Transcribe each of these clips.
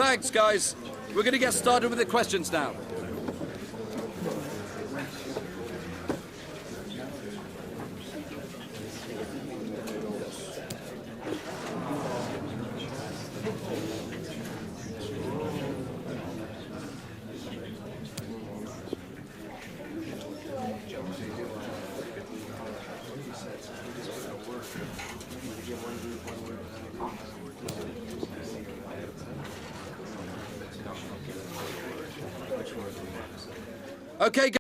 Thanks, guys. We're going to get started with the questions now. Okay,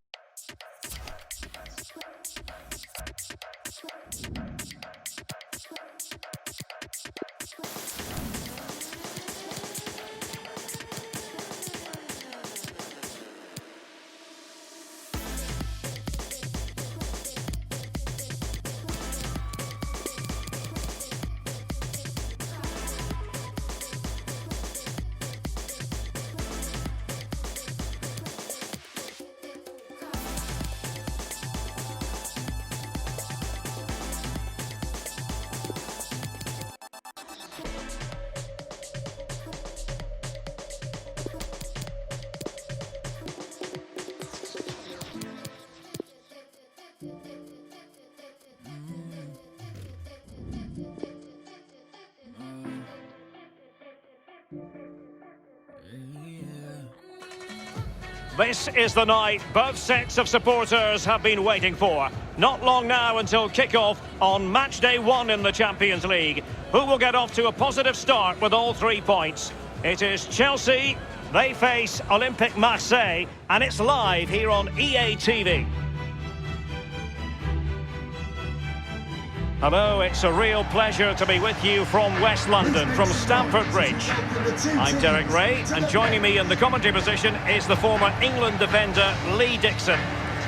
This is the night both sets of supporters have been waiting for. Not long now until kick-off on match day 1 in the Champions League. Who will get off to a positive start with all 3 points? It is Chelsea, they face Olympique Marseille, and it's live here on EA TV. Hello, it's a real pleasure to be with you from West London, from Stamford Bridge. I'm Derek Ray, and joining me in the commentary position is the former England defender Lee Dixon.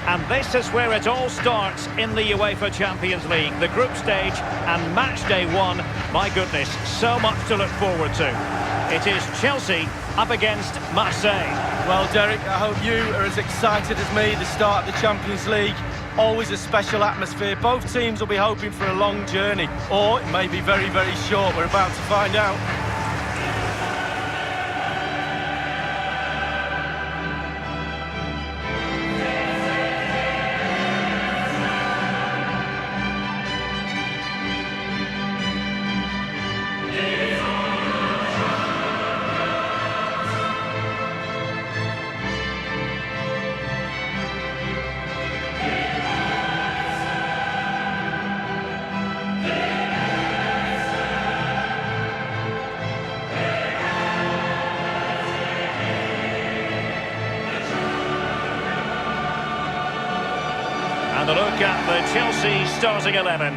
And this is where it all starts in the UEFA Champions League, the group stage and match day 1. My goodness, so much to look forward to. It is Chelsea up against Marseille. Well, Derek, I hope you are as excited as me to start the Champions League. Always a special atmosphere. Both teams will be hoping for a long journey, or it may be very, very short. We're about to find out. And a look at the Chelsea starting 11.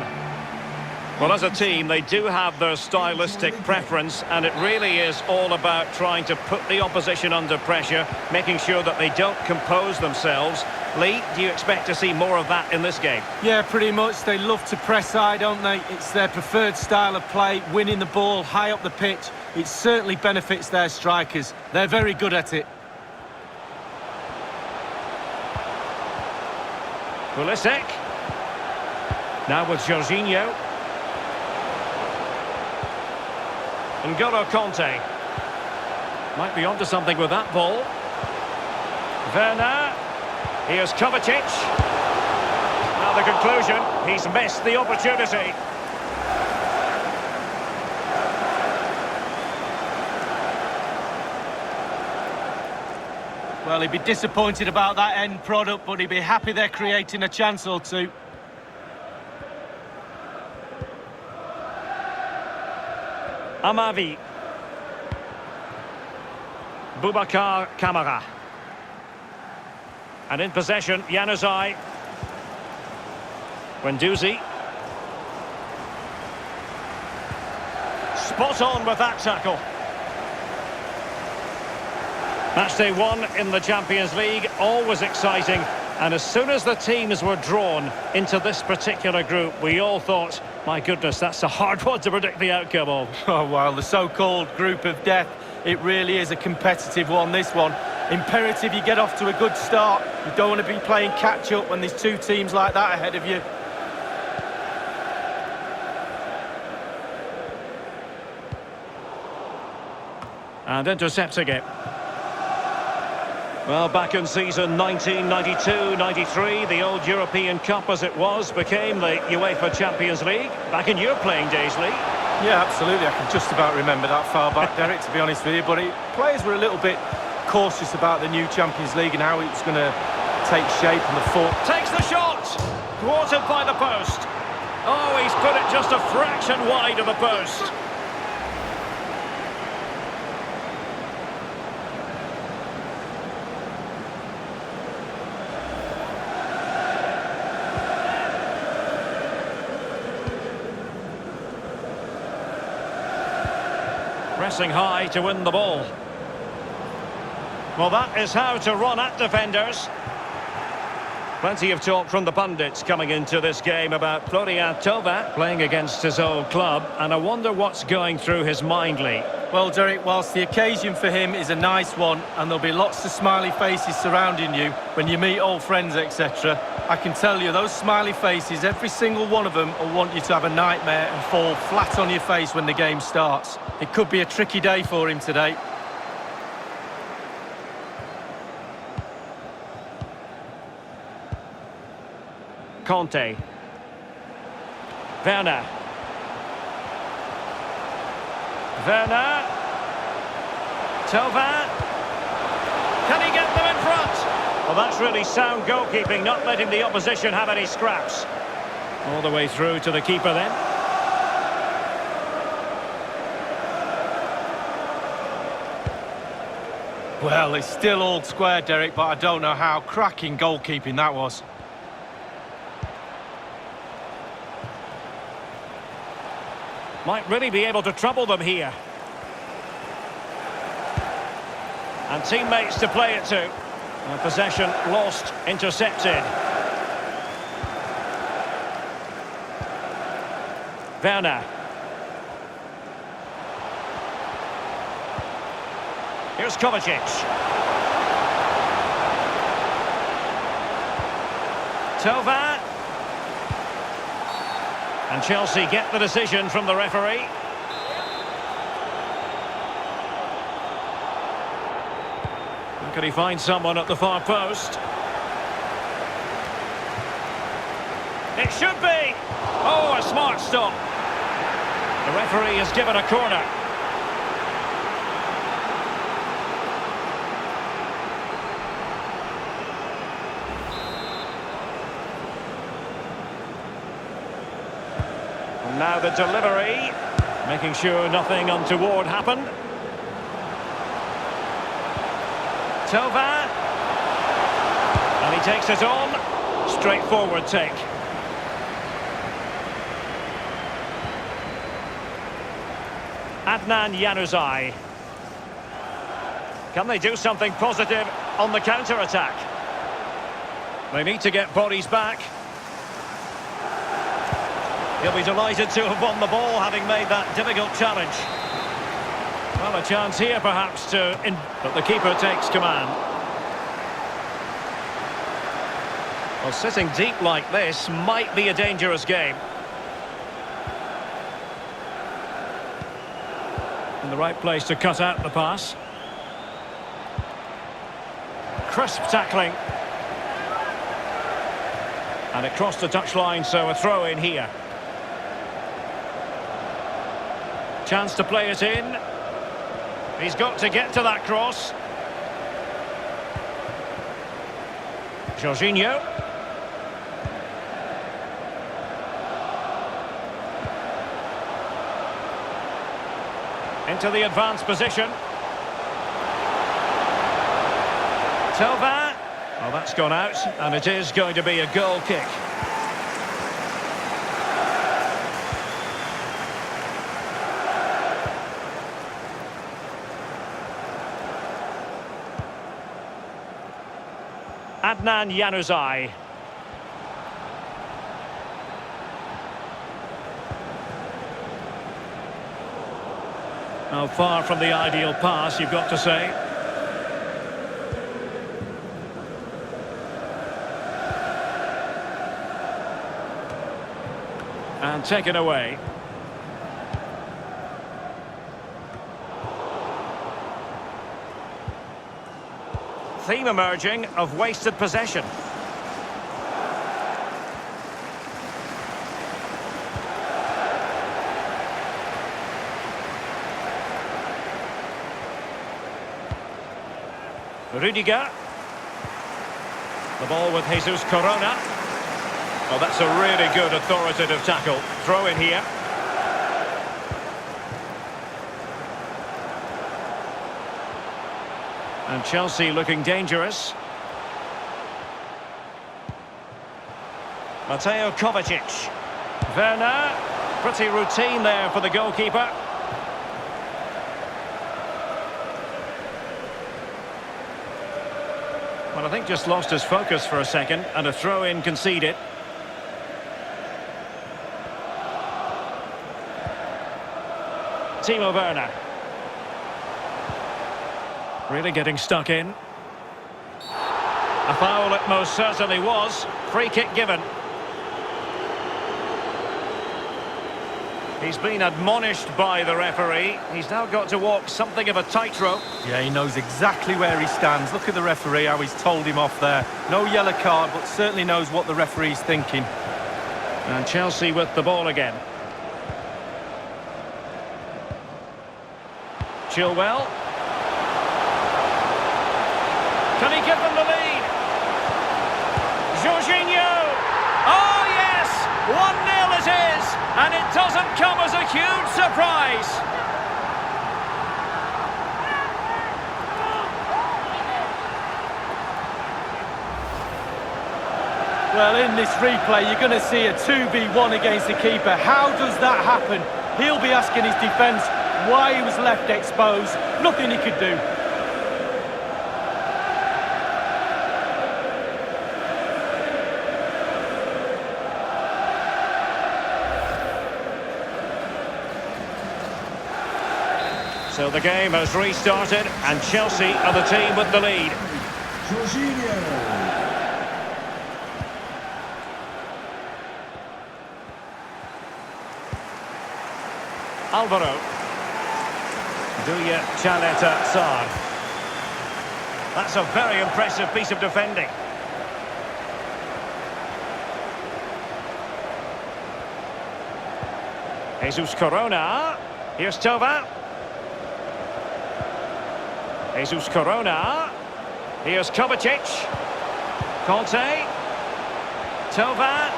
Well, as a team, they do have their stylistic preference, and it really is all about trying to put the opposition under pressure, making sure that they don't compose themselves. Lee, do you expect to see more of that in this game? Yeah, pretty much. They love to press high, don't they? It's their preferred style of play, winning the ball high up the pitch. It certainly benefits their strikers. They're very good at it. Pulisic. Now with Jorginho. N'Golo Kanté. Might be onto something with that ball. Werner. Here's Kovacic. Now the conclusion, he's missed the opportunity. Well, he'd be disappointed about that end product, but he'd be happy they're creating a chance or two. Amavi. Boubacar Kamara. And in possession, Januzaj. Guendouzi. Spot on with that tackle. Matchday 1 in the Champions League, always exciting. And as soon as the teams were drawn into this particular group, we all thought, my goodness, that's a hard one to predict the outcome of. Oh, well, the so-called group of death, it really is a competitive one, this one. Imperative you get off to a good start. You don't want to be playing catch-up when there's 2 teams like that ahead of you. And intercepting it. Well, back in season 1992-93, the old European Cup as it was became the UEFA Champions League. Back in your playing days, Lee. Yeah, absolutely. I can just about remember that far back, Derek, to be honest with you. But players were a little bit cautious about the new Champions League and how it was going to take shape on the foot. Takes the shot! Thwarted by the post. Oh, he's put it just a fraction wide of the post. Pressing high to win the ball. Well, that is how to run at defenders. Plenty of talk from the pundits coming into this game about Florian Thauvin playing against his old club, and I wonder what's going through his mind, Lee. Well, Derek, whilst the occasion for him is a nice one, and there'll be lots of smiley faces surrounding you when you meet old friends, etc., I can tell you, those smiley faces, every single one of them will want you to have a nightmare and fall flat on your face when the game starts. It could be a tricky day for him today. Conte. Werner. Werner. Thauvin. Can he get them in front? Well, that's really sound goalkeeping, not letting the opposition have any scraps. All the way through to the keeper then. Well, it's still all square, Derek, but I don't know how cracking goalkeeping that was. Might really be able to trouble them here. And teammates to play it to. And possession lost, intercepted. Werner. Here's Kovacic. Thauvin. And Chelsea get the decision from the referee. Can he find someone at the far post? It should be! Oh, a smart stop. The referee has given a corner. And now the delivery, making sure nothing untoward happened. Thauvin, and he takes it on. Straightforward take. Adnan Januzaj. Can they do something positive on the counter-attack? They need to get bodies back. He'll be delighted to have won the ball, having made that difficult challenge. Well, a chance here, perhaps, but the keeper takes command. Well, sitting deep like this might be a dangerous game. In the right place to cut out the pass. Crisp tackling. And it crossed the touchline, so a throw in here. Chance to play it in. He's got to get to that cross. Jorginho. Into the advanced position. Thauvin. Well, that's gone out, and it is going to be a goal kick. Adnan Januzaj. Now, far from the ideal pass, you've got to say. And taken away. theme emerging of wasted possession. Rudiger. The ball with Jesus Corona. Oh, that's a really good authoritative tackle. Throw in here. And Chelsea looking dangerous. Mateo Kovacic. Werner. Pretty routine there for the goalkeeper. Well, I think just lost his focus for a second, and a throw-in conceded. Timo Werner. Really getting stuck in. A foul it most certainly was. Free kick given. He's been admonished by the referee. He's now got to walk something of a tightrope. Yeah, he knows exactly where he stands. Look at the referee, how he's told him off there. No yellow card, but certainly knows what the referee's thinking. And Chelsea with the ball again. Chilwell. Can he give them the lead? Jorginho! Oh yes! 1-0 it is! And it doesn't come as a huge surprise. Well, in this replay, you're going to see a 2v1 against the keeper. How does that happen? He'll be asking his defence why he was left exposed. Nothing he could do. So the game has restarted, and Chelsea are the team with the lead. Jorginho. Alvaro. Duya Chaleta Sarr. That's a very impressive piece of defending. Jesus Corona. Here's Tova. Jesus Corona. Here's Kovacic. Conte. Tova.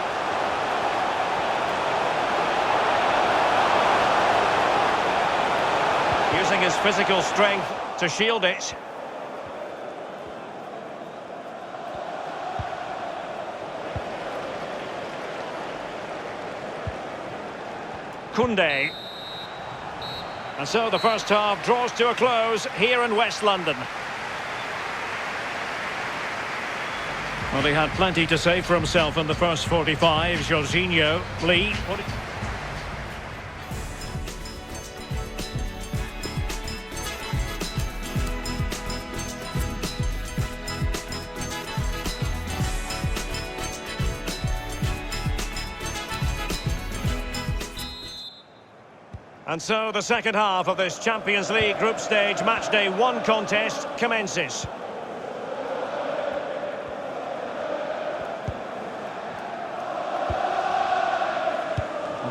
Using his physical strength to shield it. Koundé. And so the first half draws to a close here in West London. Well, he had plenty to say for himself in the first 45. Jorginho, Lee. And so the second half of this Champions League group stage matchday 1 contest commences.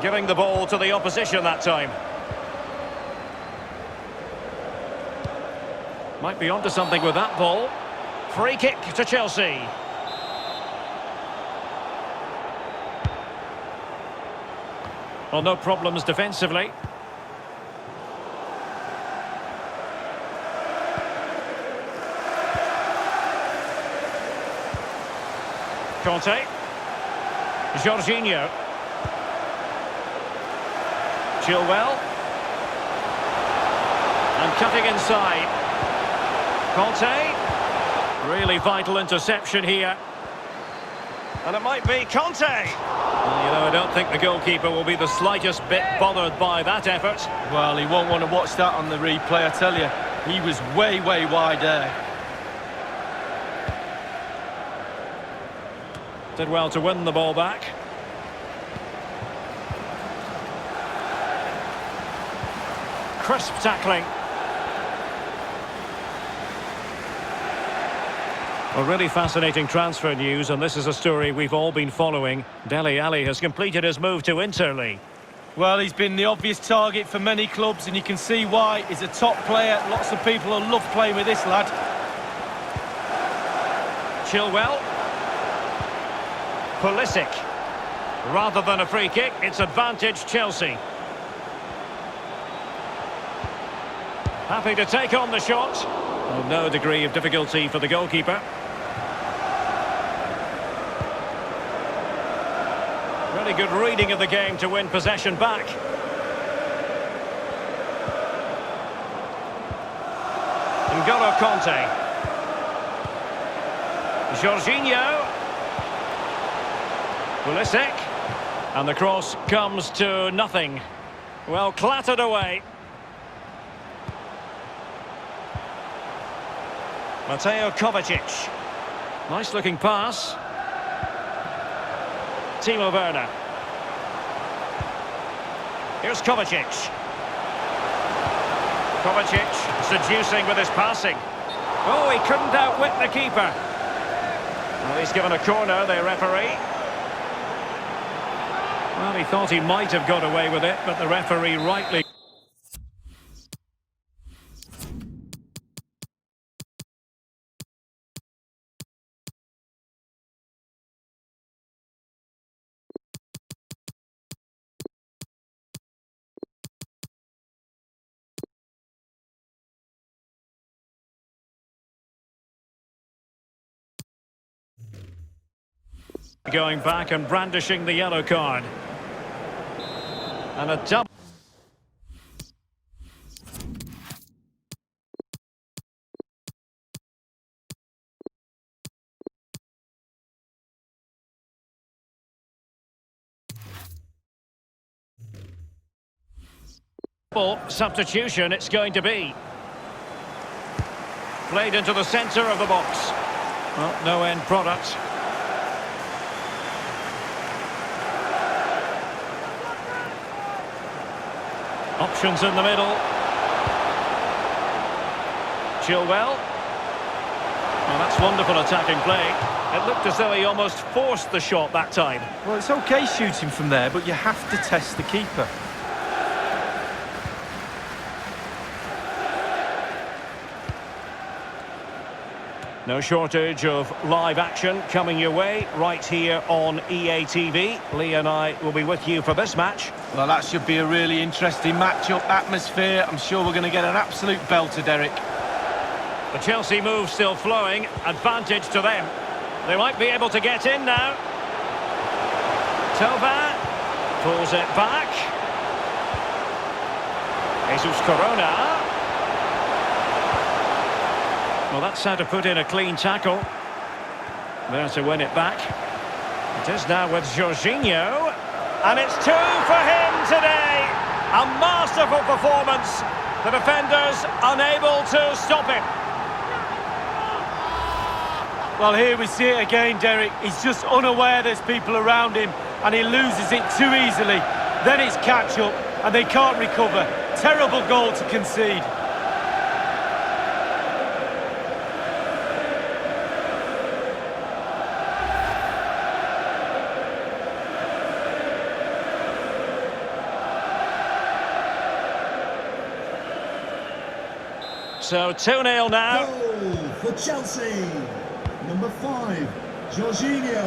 Giving the ball to the opposition that time. Might be onto something with that ball. Free kick to Chelsea. Well, no problems defensively. Conte. Jorginho. Chilwell. And cutting inside. Conte. Really vital interception here. And it might be Conte. Well, you know, I don't think the goalkeeper will be the slightest bit bothered by that effort. Well, he won't want to watch that on the replay, I tell you. He was way, way wide there. Did well to win the ball back. Crisp tackling. Well, really fascinating transfer news, and this is a story we've all been following. Dele Alli has completed his move to Inter. Well, he's been the obvious target for many clubs, and you can see why. He's a top player. Lots of people will love playing with this lad. Chilwell. Pulisic. Rather than a free kick, it's advantage Chelsea. Happy to take on the shot. Well, no degree of difficulty for the goalkeeper. Really good reading of the game to win possession back. N'Golo Kanté. Jorginho. Pulisic. And the cross comes to nothing. Well, clattered away. Mateo Kovacic. Nice looking pass. Timo Werner. Here's Kovacic. Kovacic seducing with his passing. Oh, he couldn't outwit the keeper. Well, he's given a corner, the referee. Well, he thought he might have got away with it, but the referee rightly... Going back and brandishing the yellow card. And a double. Substitution it's going to be. Played into the centre of the box. Well, no end product. Options in the middle. Chilwell. Well, that's wonderful attacking play. It looked as though he almost forced the shot that time. Well, it's okay shooting from there, but you have to test the keeper. No shortage of live action coming your way right here on EA TV. Lee and I will be with you for this match. Well, that should be a really interesting match-up atmosphere. I'm sure we're going to get an absolute belter, Derek. The Chelsea move still flowing. Advantage to them. They might be able to get in now. Tova pulls it back. Jesus Corona. Well, that's how to put in a clean tackle. There to win it back. It is now with Jorginho. And it's 2 for him today. A masterful performance. The defenders unable to stop him. Well, here we see it again, Derek. He's just unaware there's people around him, and he loses it too easily. Then it's catch-up, and they can't recover. Terrible goal to concede. So 2-0 now. Goal for Chelsea. Number 5, Jorginho.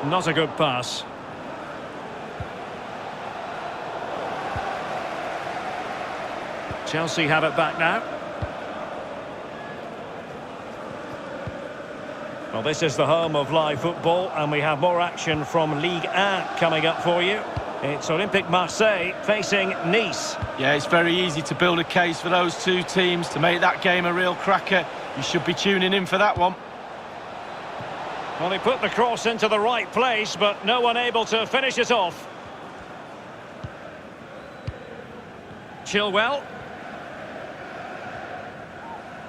Not a good pass. Chelsea have it back now. Well, this is the home of live football, and we have more action from Ligue 1 coming up for you. It's Olympique Marseille facing Nice. Yeah, it's very easy to build a case for those two teams to make that game a real cracker. You should be tuning in for that one. Well, he put the cross into the right place, but no one able to finish it off. Chilwell.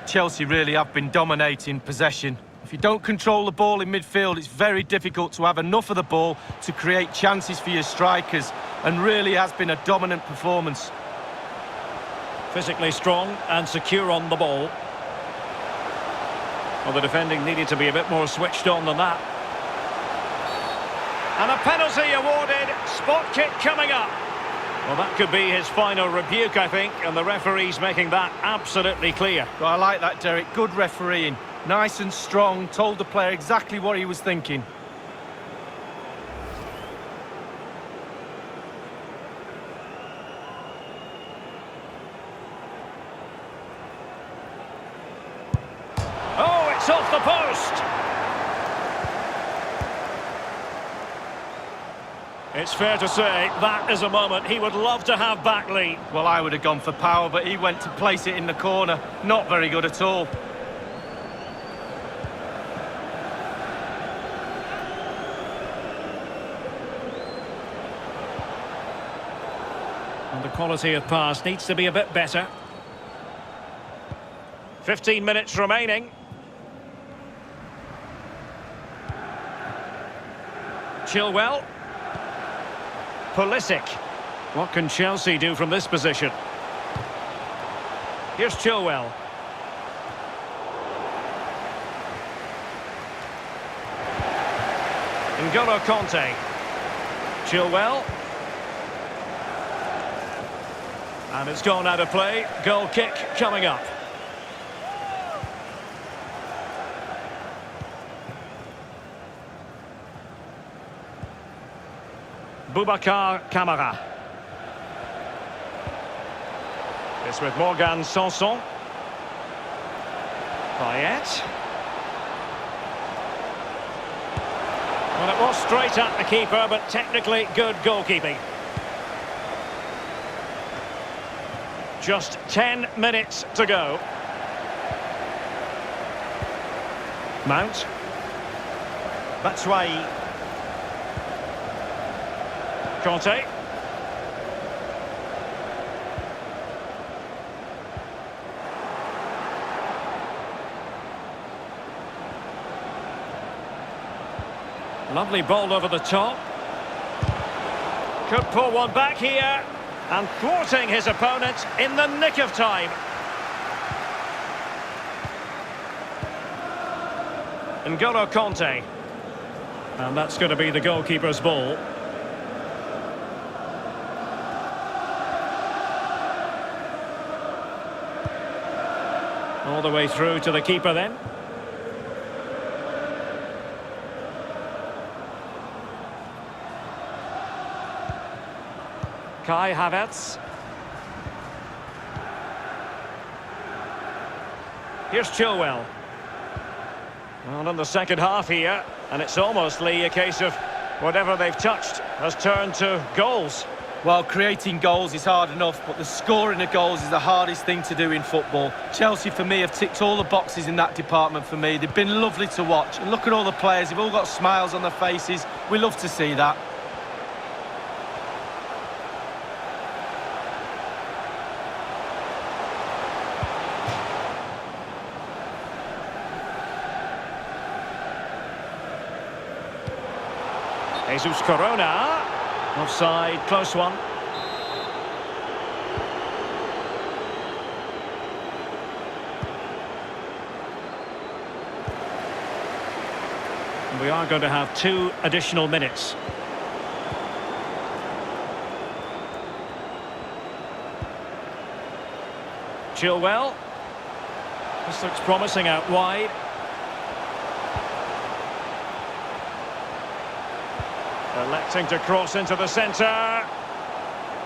Chelsea really have been dominating possession. If you don't control the ball in midfield, it's very difficult to have enough of the ball to create chances for your strikers, and really has been a dominant performance. Physically strong and secure on the ball. Well, the defending needed to be a bit more switched on than that. And a penalty awarded. Spot kick coming up. Well, that could be his final rebuke, I think, and the referee's making that absolutely clear. Well, I like that, Derek. Good refereeing. Nice and strong, told the player exactly what he was thinking. Oh, it's off the post! It's fair to say that is a moment he would love to have back, Lee. Well, I would have gone for power, but he went to place it in the corner. Not very good at all. And the quality of pass needs to be a bit better. 15 minutes remaining. Chilwell. Pulisic. What can Chelsea do from this position? Here's Chilwell. N'Golo Kanté. Chilwell. And it's gone out of play. Goal kick coming up. Boubacar Kamara. This with Morgan Sanson. Payet. Well, it was straight at the keeper, but technically good goalkeeping. Just 10 minutes to go. Mount. Batshuayi. Kanté. Lovely ball over the top. Could pull one back here. And thwarting his opponent in the nick of time. N'Golo Kanté. And that's going to be the goalkeeper's ball. All the way through to the keeper then. Kai Havertz. Here's Chilwell. Well, in the second half here, and it's almost, Lee, a case of whatever they've touched has turned to goals. Well, creating goals is hard enough, but the scoring of goals is the hardest thing to do in football. Chelsea, for me, have ticked all the boxes in that department for me. They've been lovely to watch. And look at all the players. They've all got smiles on their faces. We love to see that. Jesus Corona. Offside, close one. And we are going to have 2 additional minutes. Chilwell. This looks promising out wide. Electing to cross into the centre.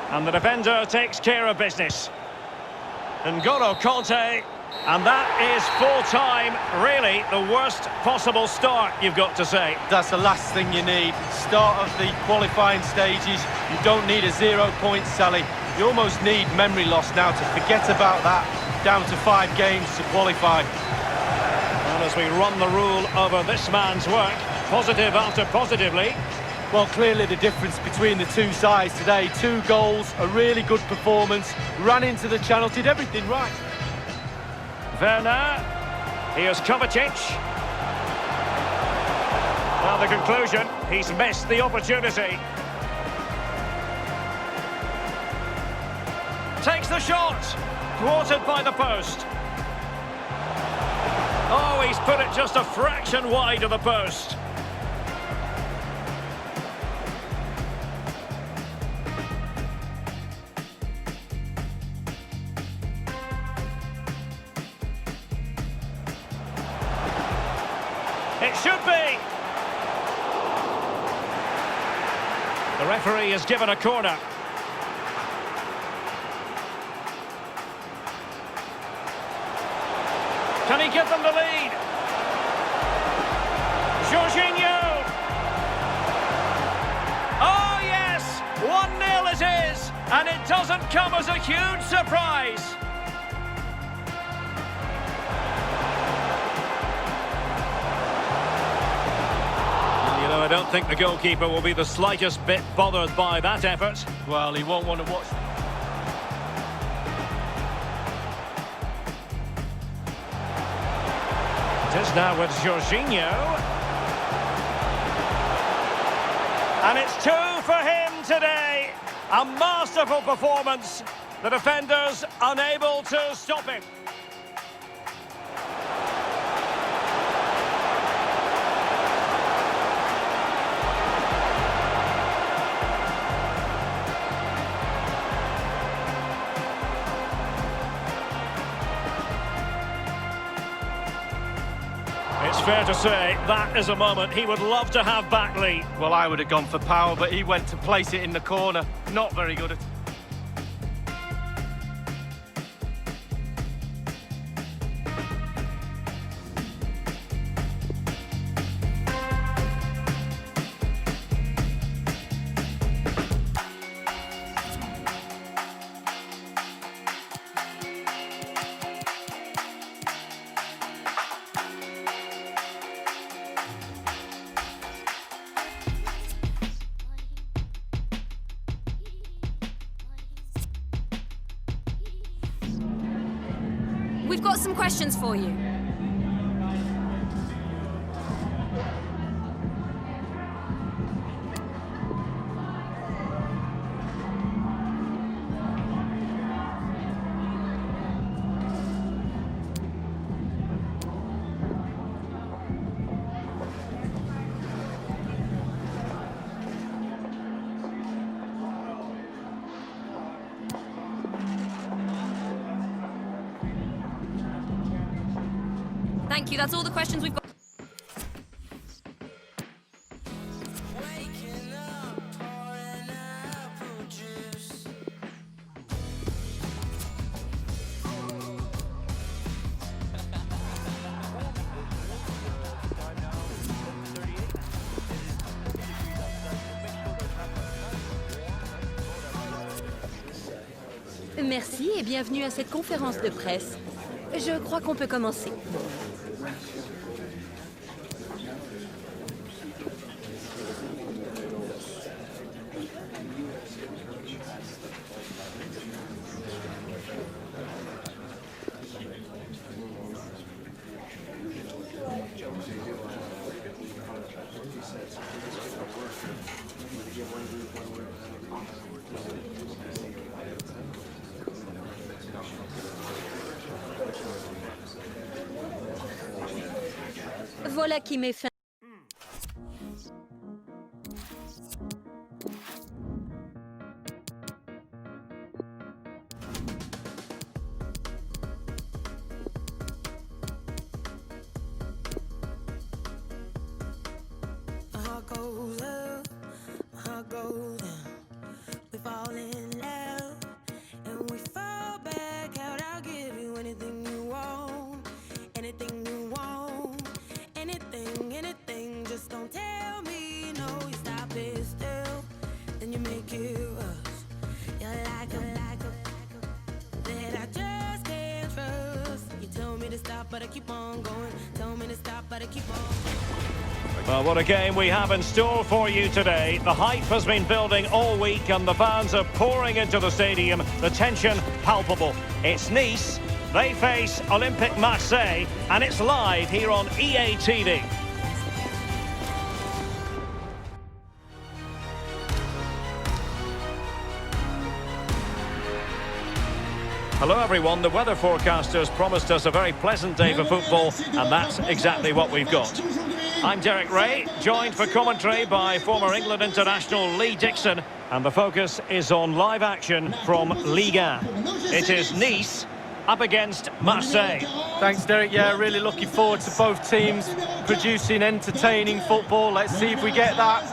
And the defender takes care of business. N'Golo Kanté. And that is full time. Really, the worst possible start, you've got to say. That's the last thing you need. Start of the qualifying stages. You don't need a 0 point, Sally. You almost need memory loss now to forget about that. Down to 5 games to qualify. And as we run the rule over this man's work, positive after positively. Well, clearly the difference between the two sides today. 2 goals, a really good performance, ran into the channel, did everything right. Werner, here's Kovacic. And the conclusion, he's missed the opportunity. Takes the shot, thwarted by the post. Oh, he's put it just a fraction wide of the post. It should be. The referee has given a corner. Can he give them the lead? Jorginho! Oh yes! 1-0 it is! And it doesn't come as a huge surprise! I don't think the goalkeeper will be the slightest bit bothered by that effort. Well, he won't want to watch. It is now with Jorginho. And it's 2 for him today. A masterful performance. The defenders unable to stop him. It's fair to say that is a moment he would love to have back, Lee. Well, I would have gone for power, but he went to place it in the corner. Not very good at it. We've got some questions for you. Thank you, that's all the questions we've got. Merci et bienvenue à cette conférence de presse. Je crois qu'on peut commencer. Voilà qui met fin. My heart goes up, my heart goes down. We fall in love, and we fall back out. I'll give you anything you want, anything you want, anything. Just don't tell me no. You stop it still, then you make it rush. You're like a that I just can't trust. You tell me to stop, but I keep on going. Tell me to stop, but I keep on. Well, what a game we have in store for you today. The hype has been building all week and the fans are pouring into the stadium. The tension palpable. It's Nice. They face Olympique Marseille and it's live here on EA TV. Hello everyone, the weather forecasters promised us a very pleasant day for football, and that's exactly what we've got. I'm Derek Ray, joined for commentary by former England international Lee Dixon, and the focus is on live action from Ligue 1. It is Nice up against Marseille. Thanks, Derek. Yeah, really looking forward to both teams producing entertaining football. Let's see if we get that.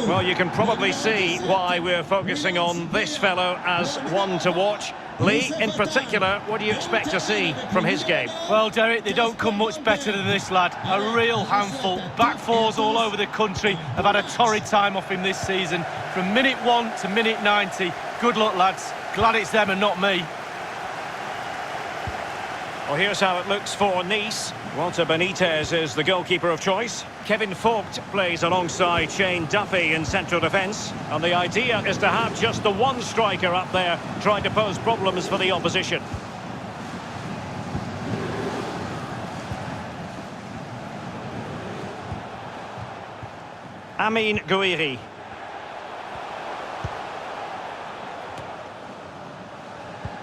Well, you can probably see why we're focusing on this fellow as one to watch. Lee, in particular, what do you expect to see from his game? Well, Derek, they don't come much better than this lad. A real handful. Back fours all over the country. Have had a torrid time off him this season. From minute 1 to minute 90. Good luck, lads. Glad it's them and not me. Well, here's how it looks for Nice. Walter Benitez is the goalkeeper of choice. Kevin Vogt plays alongside Shane Duffy in central defence. And the idea is to have just the one striker up there trying to pose problems for the opposition. Amin Gouiri.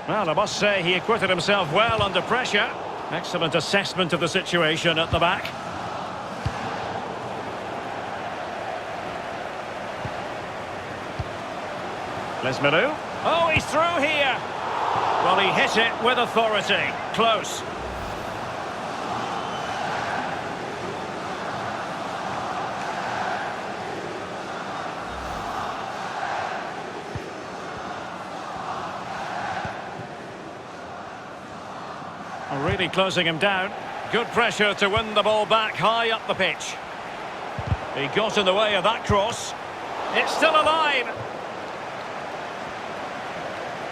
Well, I must say he acquitted himself well under pressure. Excellent assessment of the situation at the back. Lesmelou. Oh, he's through here. Well, he hit it with authority. Close. Really closing him down. Good pressure to win the ball back high up the pitch. He got in the way of that cross. It's still alive.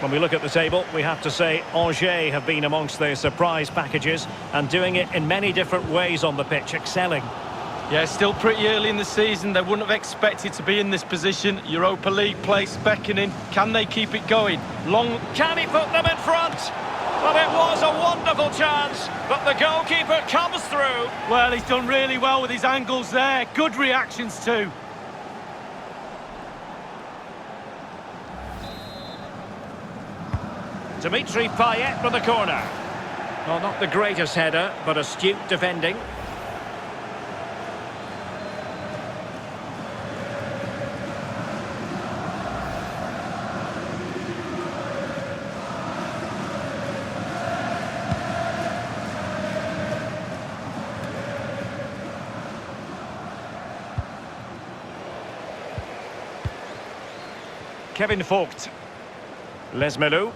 When we look at the table, we have to say Angers have been amongst the surprise packages and doing it in many different ways on the pitch, excelling. Yeah, still pretty early in the season. They wouldn't have expected to be in this position. Europa League place beckoning. Can they keep it going? Long. Can he put them in front? Well, it was a wonderful chance, but the goalkeeper comes through. Well, he's done really well with his angles there. Good reactions too. Dimitri Payet with the corner. Well, not the greatest header, but astute defending. Kevin Vogt. Lesmelou.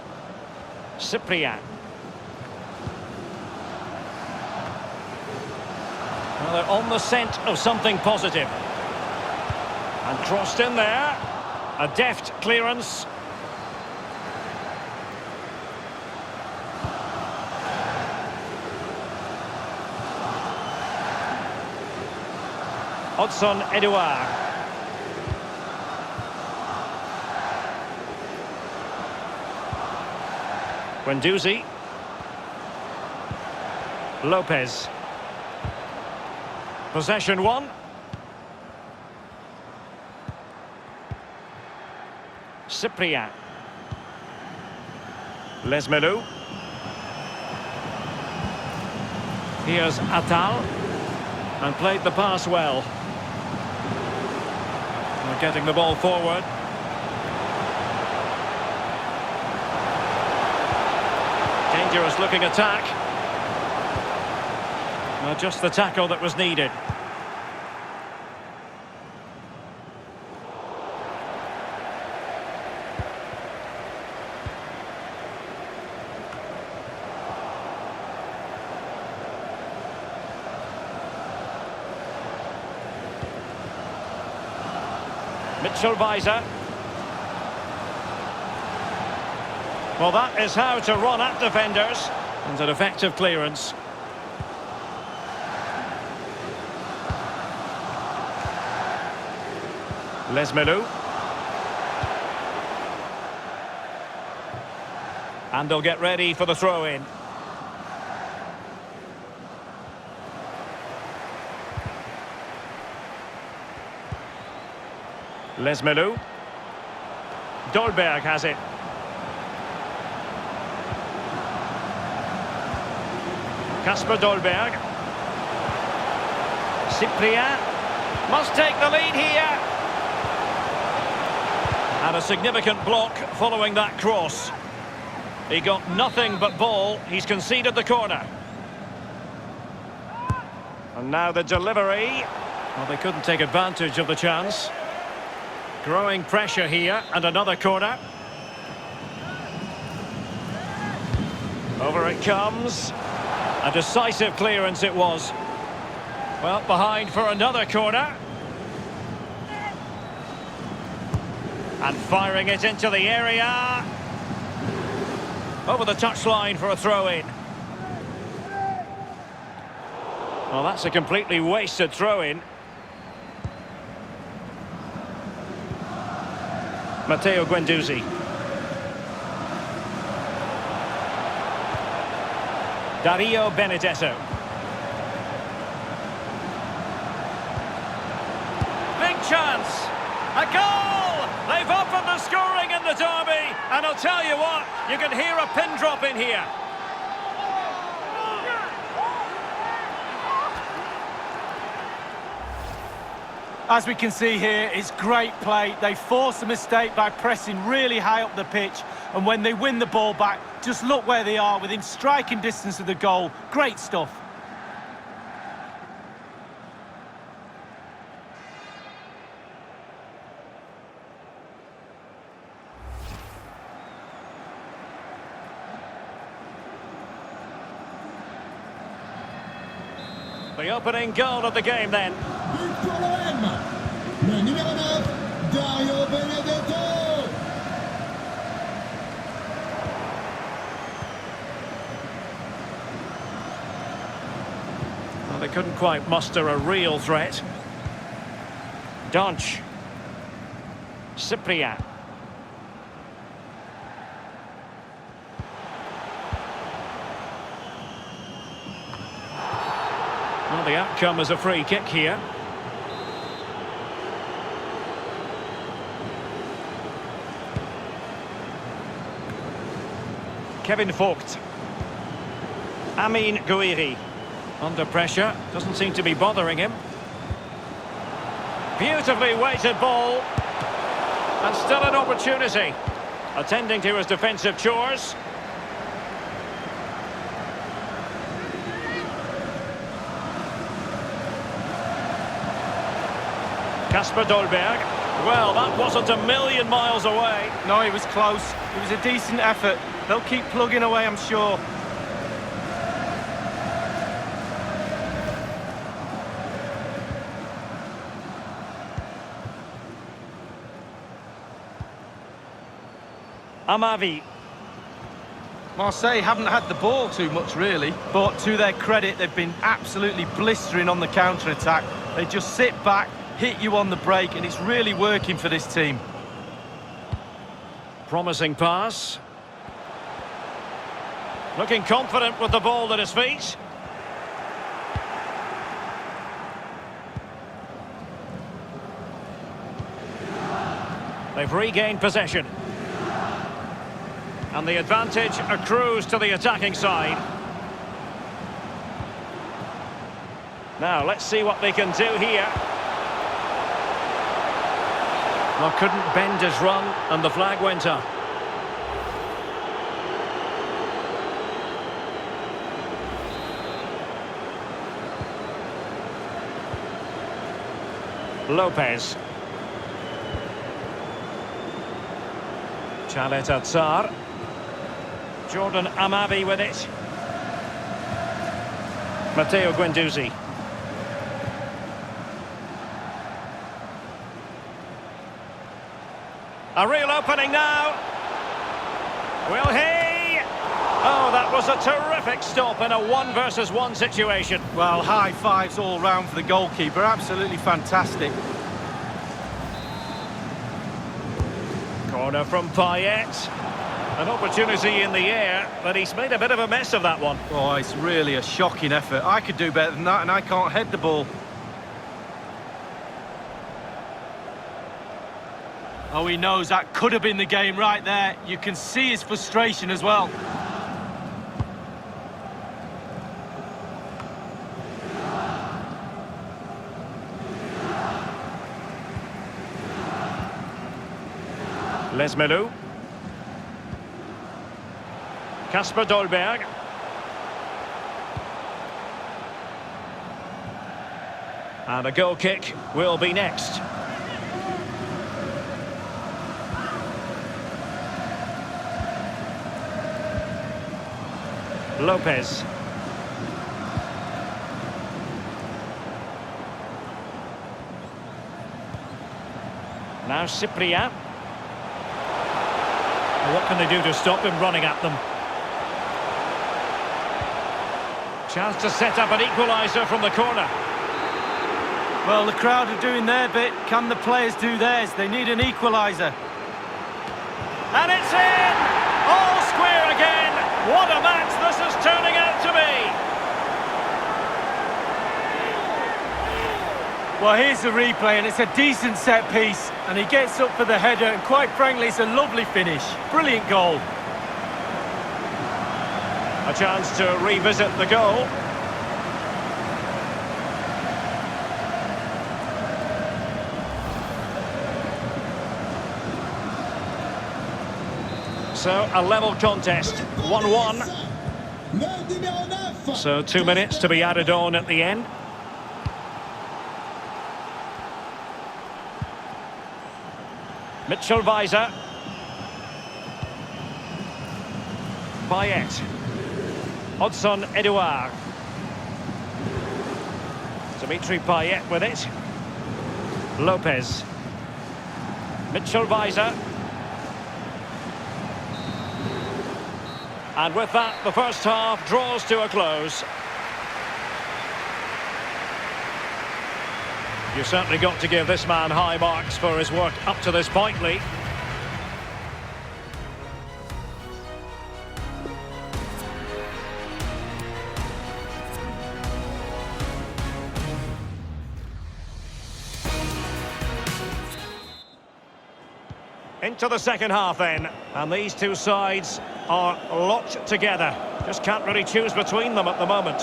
Cyprien. Well, they're on the scent of something positive. And crossed in there. A deft clearance. Hudson Edouard. Guendouzi. Lopez. Possession 1. Cyprien. Lesmelou. Here's Attal. And played the pass well. They're getting the ball forward. Dangerous looking attack. Well, just the tackle that was needed. Mitchell Weiser. Well, that is how to run at defenders. And an effective clearance. Lesmelou. And they'll get ready for the throw-in. Lesmelou. Dolberg has it. Kasper Dolberg. Cyprien must take the lead here. And a significant block following that cross. He got nothing but ball. He's conceded the corner. And now the delivery. Well, they couldn't take advantage of the chance. Growing pressure here, and another corner. Over it comes. A decisive clearance it was. Well, behind for another corner. And firing it into the area. Over the touchline for a throw-in. Well, that's a completely wasted throw-in. Matteo Guendouzi. Dario Benedetto. Big chance. A goal! They've opened the scoring in the derby. And I'll tell you what, you can hear a pin drop in here. As we can see here, it's great play. They force a mistake by pressing really high up the pitch. And when they win the ball back, just look where they are, within striking distance of the goal. Great stuff. The opening goal of the game then. Le numéro 9, Dario Benedetto. Well, they couldn't quite muster a real threat. Donch. Cyprien. Well, the outcome is a free kick here. Kevin Vogt. Amin Gouiri. Under pressure. Doesn't seem to be bothering him. Beautifully weighted ball. And still an opportunity. Attending to his defensive chores. Kasper Dolberg. Well, that wasn't a million miles away. No, he was close. It was a decent effort. They'll keep plugging away, I'm sure. Amavi. Marseille haven't had the ball too much, really. But to their credit, they've been absolutely blistering on the counter-attack. They just sit back, hit you on the break, and it's really working for this team. Promising pass. Looking confident with the ball at his feet. They've regained possession. And the advantage accrues to the attacking side. Now, let's see what they can do here. Well, couldn't bend his run, and the flag went up. Lopez. Chalet Atsar. Jordan Amavi with it. Matteo Guendouzi. A real opening now. Will he? Oh, that was a terrific stop in a 1-versus-1 situation. Well, high fives all round for the goalkeeper. Absolutely fantastic. Corner from Payet. An opportunity in the air, but he's made a bit of a mess of that one. Oh, it's really a shocking effort. I could do better than that, and I can't head the ball. Oh, he knows that could have been the game right there. You can see his frustration as well. Lesmelou. Kasper Dolberg. And a goal kick will be next. Lopez. Now Cyprien. What can they do to stop him running at them? Chance to set up an equaliser from the corner. Well, the crowd are doing their bit. Can the players do theirs? They need an equaliser. And it's in! All square again! What a match this is turning out to be! Well, here's the replay, and it's a decent set piece. And he gets up for the header, and quite frankly, it's a lovely finish. Brilliant goal. A chance to revisit the goal. So, a level contest, 1-1. So, 2 minutes to be added on at the end. Mitchell Weiser. Payet. Odson Edouard. Dimitri Payet with it. Lopez. Mitchell Weiser. And with that, the first half draws to a close. You've certainly got to give this man high marks for his work up to this point, Lee. Into the second half then, and these two sides are locked together. Just can't really choose between them at the moment.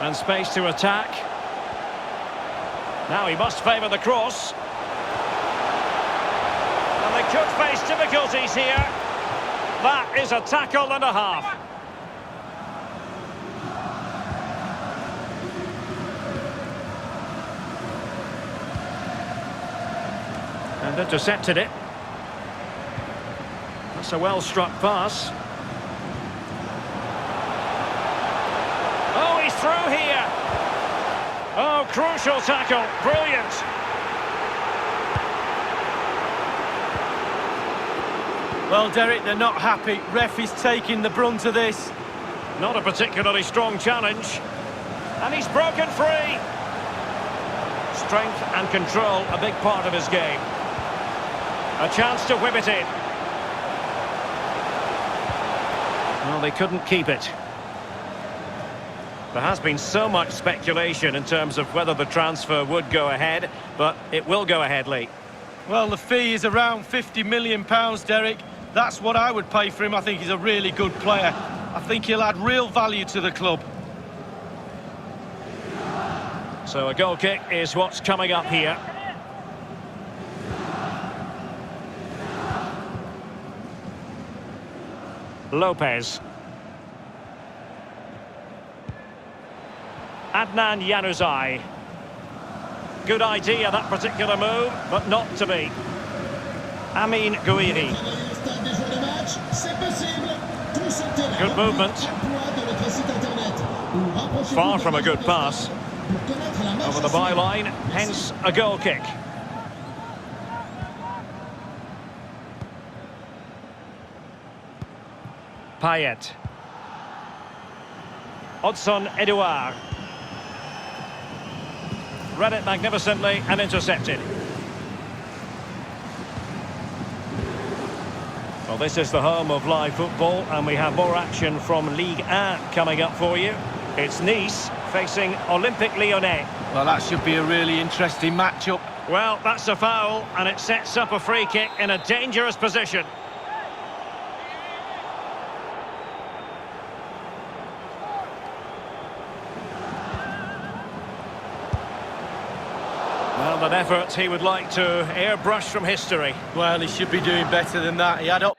And space to attack. Now he must favour the cross. And they could face difficulties here. That is a tackle and a half. And intercepted it. That's a well-struck pass. Oh, he's through here. Oh, crucial tackle. Brilliant. Well, Derek, they're not happy. Ref is taking the brunt of this. Not a particularly strong challenge. And he's broken free. Strength and control, a big part of his game. A chance to whip it in. Well, they couldn't keep it. There has been so much speculation in terms of whether the transfer would go ahead, but it will go ahead, Lee. Well, the fee is around £50 million, Derek. That's what I would pay for him. I think he's a really good player. I think he'll add real value to the club. So a goal kick is what's coming up here. Lopez. Adnan Januzaj. Good idea, that particular move, but not to be. Amin Gouiri. Good movement. Far from a good pass. Over the byline, hence a goal kick. Payet. Odson Edouard. Read it magnificently and intercepted. Well, this is the home of live football, and we have more action from Ligue 1 coming up for you. It's Nice facing Olympique Lyonnais. Well, that should be a really interesting matchup. Well, that's a foul, and it sets up a free kick in a dangerous position. Well, an effort he would like to airbrush from history. Well, he should be doing better than that. He had up.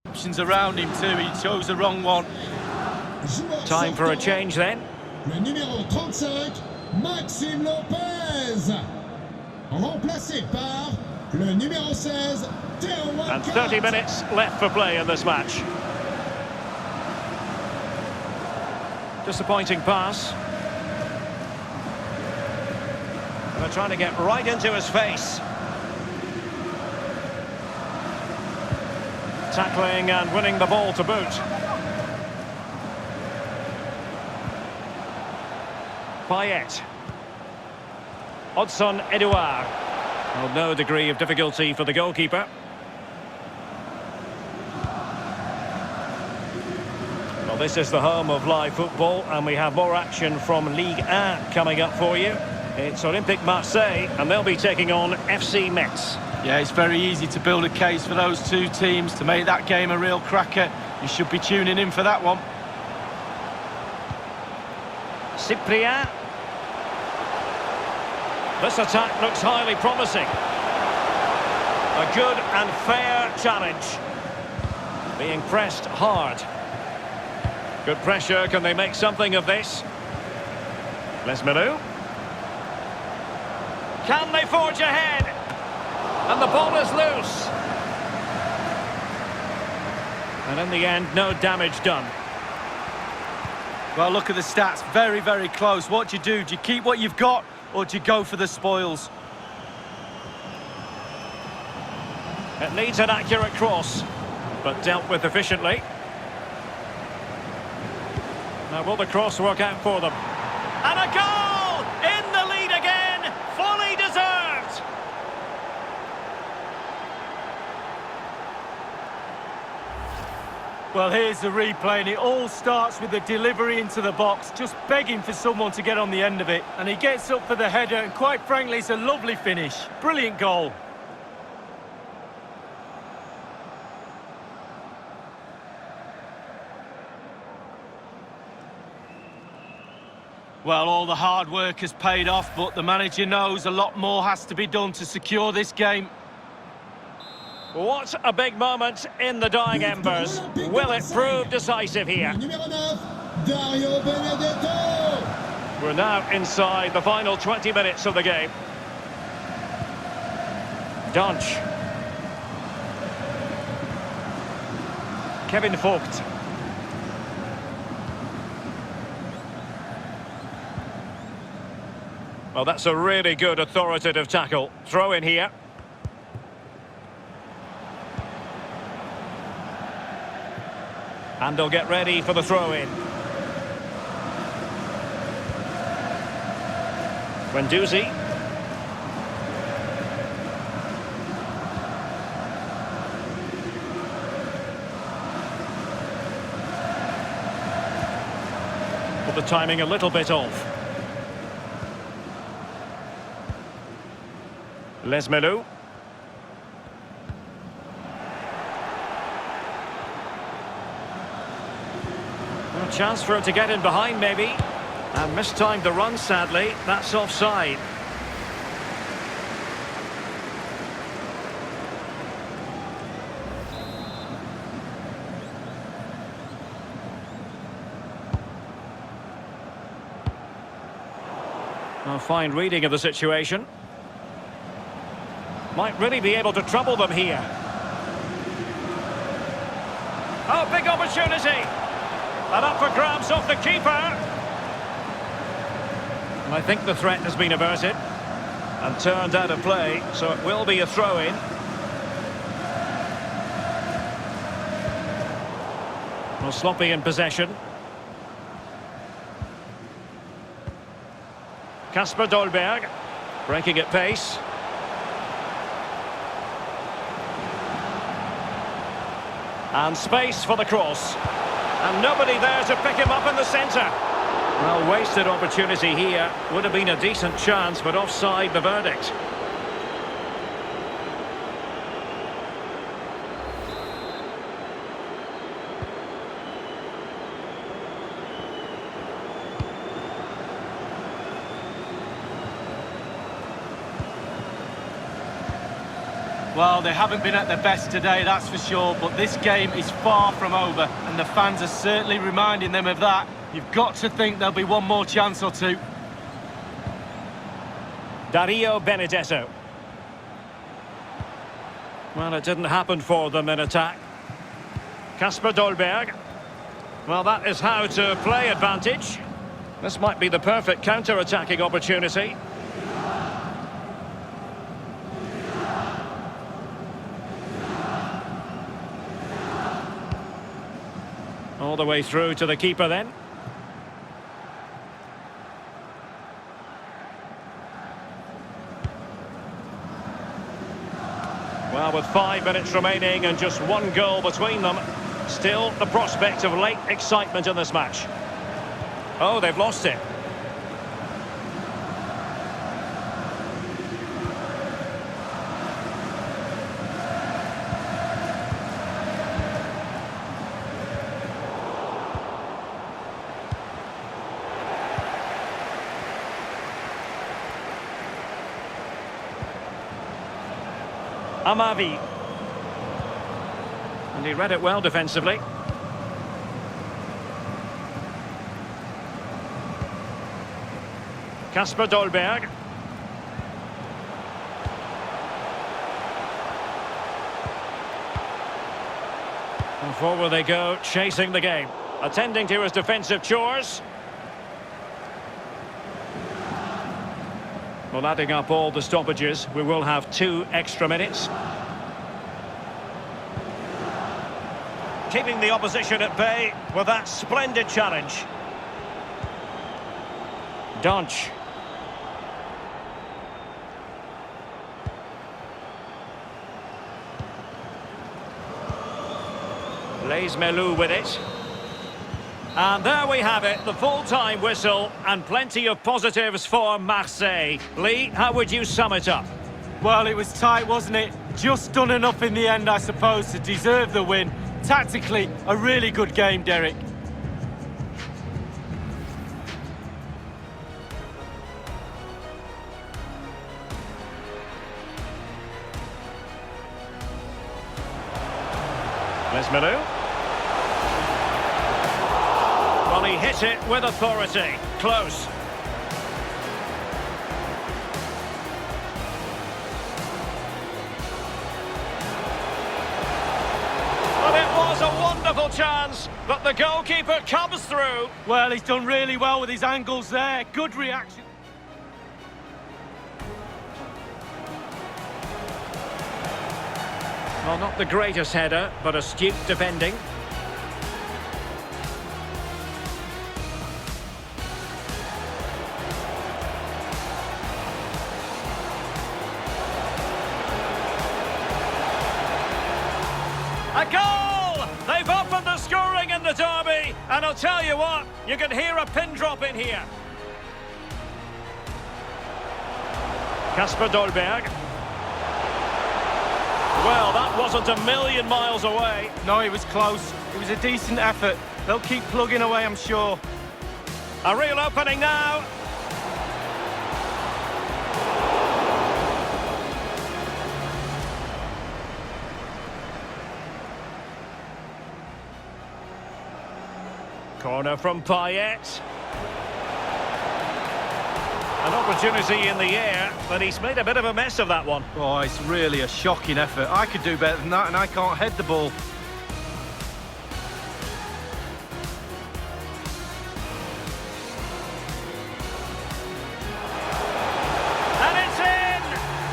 Options around him too. He chose the wrong one. Time for a change then. Le numéro 35, Maxime Lopez. Remplacé par le numéro 16, Theo. And 30 minutes left for play in this match. Disappointing pass. They're trying to get right into his face. Tackling and winning the ball to boot. Payet. Odson Edouard. Well, no degree of difficulty for the goalkeeper. Well, this is the home of live football, and we have more action from Ligue 1 coming up for you. It's Olympique Marseille, and they'll be taking on FC Metz. Yeah, it's very easy to build a case for those two teams to make that game a real cracker. You should be tuning in for that one. Cyprien. This attack looks highly promising. A good and fair challenge. Being pressed hard. Good pressure. Can they make something of this? Lesmelou. Can they forge ahead? And the ball is loose. And in the end, no damage done. Well, look at the stats. Very, very close. What do you do? Do you keep what you've got, or do you go for the spoils? It needs an accurate cross, but dealt with efficiently. Now, will the cross work out for them? And a goal! In the lead again! Fully deserved! Well, here's the replay, and it all starts with the delivery into the box, just begging for someone to get on the end of it. And he gets up for the header, and quite frankly, it's a lovely finish. Brilliant goal. Well, all the hard work has paid off, but the manager knows a lot more has to be done to secure this game. What a big moment in the dying embers. Will it prove decisive here? Numéro 9, Dario Benedetto. We're now inside the final 20 minutes of the game. Donch. Kevin Vogt. Well, that's a really good authoritative tackle. Throw in here. And they'll get ready for the throw-in. Guendouzi. But the timing a little bit off. Lesmelou. Well, chance for him to get in behind, maybe. And mistimed the run, sadly. That's offside. A fine reading of the situation. Might really be able to trouble them here. Oh, big opportunity. And up for grabs off the keeper. And I think the threat has been averted and turned out of play, so it will be a throw-in. Well, sloppy in possession. Kasper Dolberg, breaking at pace. And space for the cross. And nobody there to pick him up in the centre. Well, wasted opportunity here. Would have been a decent chance, but offside the verdict. Well, they haven't been at their best today, that's for sure, but this game is far from over, and the fans are certainly reminding them of that. You've got to think there'll be one more chance or two. Dario Benedetto. Well, it didn't happen for them in attack. Kasper Dolberg. Well, that is how to play advantage. This might be the perfect counter-attacking opportunity. All the way through to the keeper then. Well, with 5 minutes remaining and just one goal between them, still the prospect of late excitement in this match. Oh, they've lost it. Amavi. And he read it well defensively. Kasper Dolberg. And forward they go, chasing the game. Attending to his defensive chores. Well, adding up all the stoppages, we will have 2 extra minutes. Keeping the opposition at bay with that splendid challenge. Donch. Blaise Melou with it. And there we have it, the full-time whistle, and plenty of positives for Marseille. Lee, how would you sum it up? Well, it was tight, wasn't it? Just done enough in the end, I suppose, to deserve the win. Tactically, a really good game, Derek. Blaise Melou. Well, he hit it with authority. Close. Well, it was a wonderful chance, but the goalkeeper comes through. Well, he's done really well with his angles there. Good reaction. Well, not the greatest header, but astute defending. A goal! They've opened the scoring in the derby, and I'll tell you what, you can hear a pin drop in here. Kasper Dolberg. Well, that was wasn't a million miles away. No, it was close. It was a decent effort. They'll keep plugging away, I'm sure. A real opening now. Corner from Payet. An opportunity in the air, but he's made a bit of a mess of that one. Oh, it's really a shocking effort. I could do better than that, and I can't head the ball. And it's in!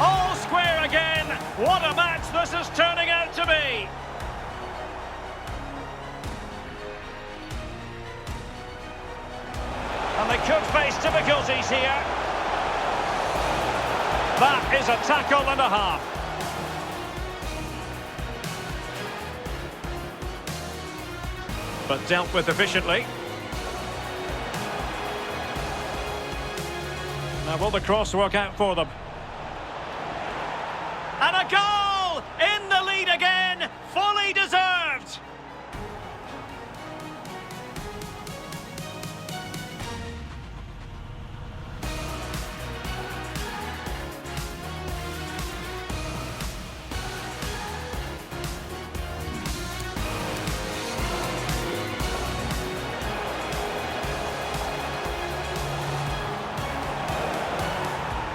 All square again. What a match this is turning out to be. And they could face difficulties here. That is a tackle and a half. But dealt with efficiently. Now will the cross work out for them? And a goal! In the lead again! Fully deserved!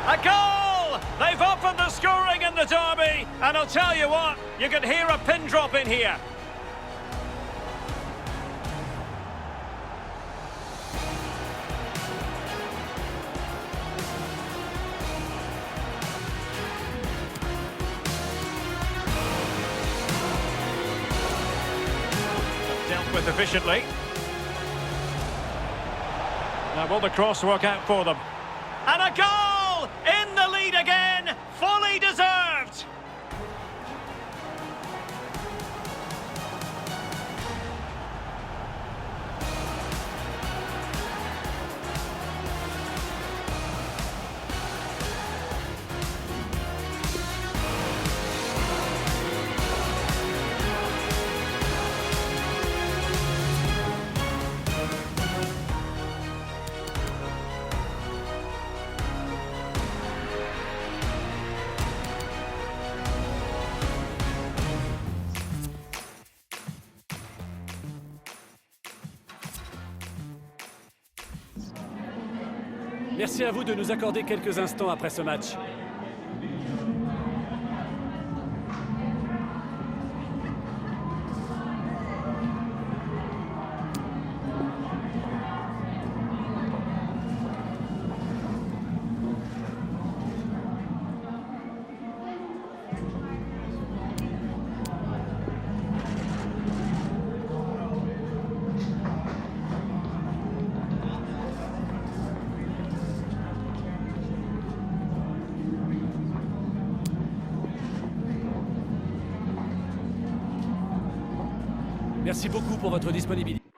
A goal! They've opened the scoring in the derby, and I'll tell you what, you can hear a pin drop in here. Dealt with efficiently. Now will the cross work out for them? And a goal! In the lead again! Fully deserved! Merci à vous de nous accorder quelques instants après ce match. Merci beaucoup pour votre disponibilité.